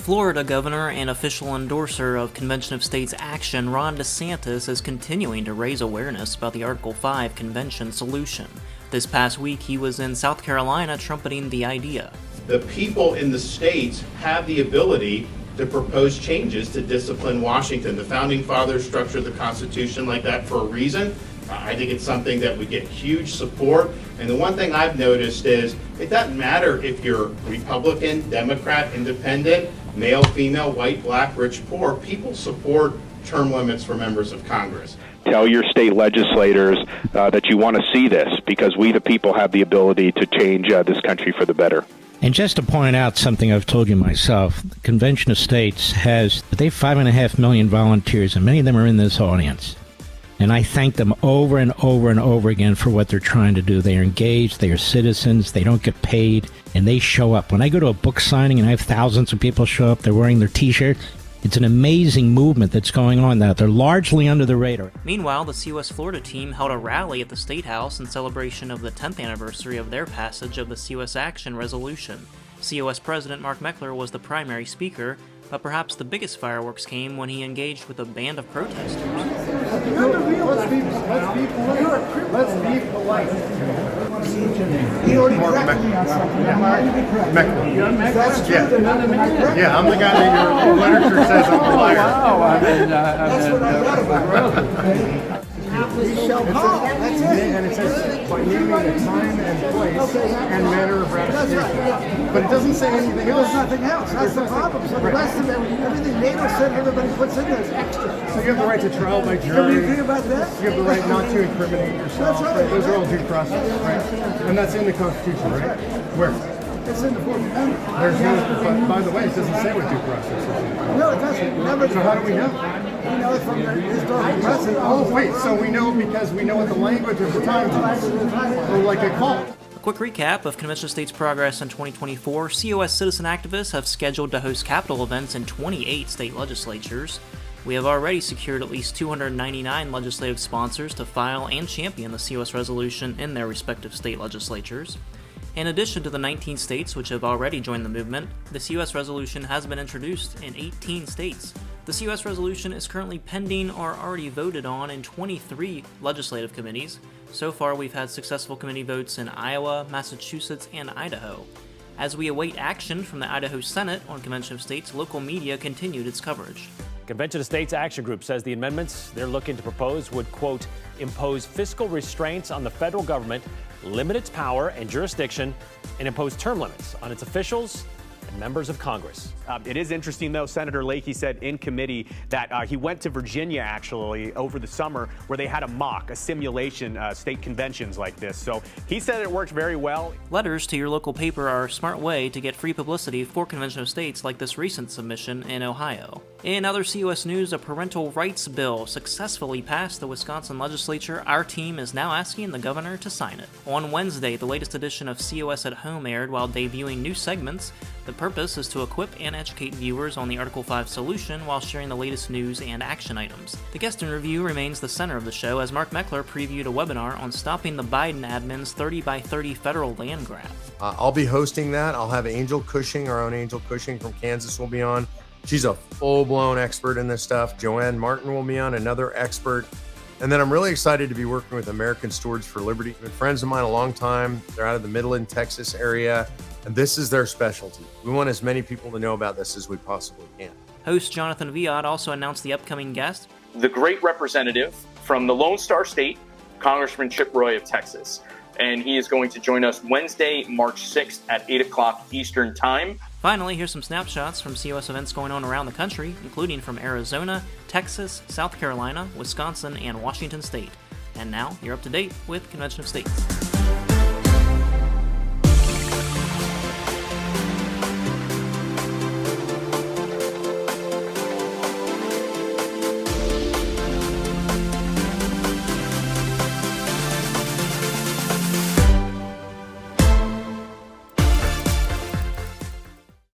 Florida governor and official endorser of Convention of States action, Ron DeSantis, is continuing to raise awareness about the Article 5 convention solution. This past week, he was in South Carolina trumpeting the idea. The people in the states have the ability to propose changes to discipline Washington. The Founding Fathers structured the Constitution like that for a reason. I think it's something that would get huge support. And the one thing I've noticed is it doesn't matter if you're Republican, Democrat, Independent, male, female, white, black, rich, poor. People support term limits for members of Congress. Tell your state legislators that you want to see this, because we the people have the ability to change this country for the better. And just to point out something I've told you myself, the Convention of States they have 5.5 million volunteers, and many of them are in this audience. And I thank them over and over and over again for what they're trying to do. They are engaged, they are citizens, they don't get paid, and they show up. When I go to a book signing and I have thousands of people show up, they're wearing their T-shirts, it's an amazing movement that's going on now. They're largely under the radar. Meanwhile, the COS Florida team held a rally at the State House in celebration of the 10th anniversary of their passage of the COS Action Resolution. COS President Mark Meckler was the primary speaker, but perhaps the biggest fireworks came when he engaged with a band of protesters. Let's be polite. He already corrected me on something. Meckler. You're Meckler? Yeah, I'm the guy that your literature says I'm a liar. Wow, that's what I thought about. We shall call. That's it. And it says by naming the time and place and manner of ratification. But it doesn't say anything else. There's nothing else. That's the problem. So the rest of everything NATO said, everybody puts in there is extra. So you have the right to trial by jury. Can we agree about that? You have the right not to incriminate yourself. That's right. Those are all due process, right? And that's in the Constitution, right? Where? It's in the Fourth Amendment. There's no, but by the way, it doesn't say what due process is. No, it doesn't. Never. So how do we know? We know it from the historical precedent. Oh, wait, so we know because we know what the language of the time is. Or like a call. A quick recap of Convention of States progress in 2024, COS citizen activists have scheduled to host Capitol events in 28 state legislatures. We have already secured at least 299 legislative sponsors to file and champion the COS resolution in their respective state legislatures. In addition to the 19 states which have already joined the movement, the COS resolution has been introduced in 18 states. The COS resolution is currently pending or already voted on in 23 legislative committees. So far, we've had successful committee votes in Iowa, Massachusetts, and Idaho. As we await action from the Idaho Senate on Convention of States, local media continued its coverage. Convention of States Action Group says the amendments they're looking to propose would, quote, impose fiscal restraints on the federal government, limit its power and jurisdiction, and impose term limits on its officials and members of Congress. It is interesting, though, Senator Leahy said in committee that he went to Virginia, actually, over the summer, where they had a simulation, state conventions like this. So he said it worked very well. Letters to your local paper are a smart way to get free publicity for Convention of States like this recent submission in Ohio. In other COS news, a parental rights bill successfully passed the Wisconsin legislature. Our team is now asking the governor to sign it. On Wednesday, the latest edition of COS at Home aired while debuting new segments. The purpose is to equip and educate viewers on the Article 5 solution while sharing the latest news and action items. The guest in review remains the center of the show as Mark Meckler previewed a webinar on stopping the Biden admin's 30 by 30 federal land grab. I'll be hosting that. I'll have Angel Cushing, our own Angel Cushing from Kansas will be on. She's a full-blown expert in this stuff. Joanne Martin will be on, another expert. And then I'm really excited to be working with American Stewards for Liberty. They've been friends of mine a long time. They're out of the Midland, Texas area, and this is their specialty. We want as many people to know about this as we possibly can. Host Jonathan Viad also announced the upcoming guest. The great representative from the Lone Star State, Congressman Chip Roy of Texas. And he is going to join us Wednesday, March 6th at 8 o'clock Eastern Time. Finally, here's some snapshots from COS events going on around the country, including from Arizona, Texas, South Carolina, Wisconsin, and Washington State. And now, you're up to date with Convention of States.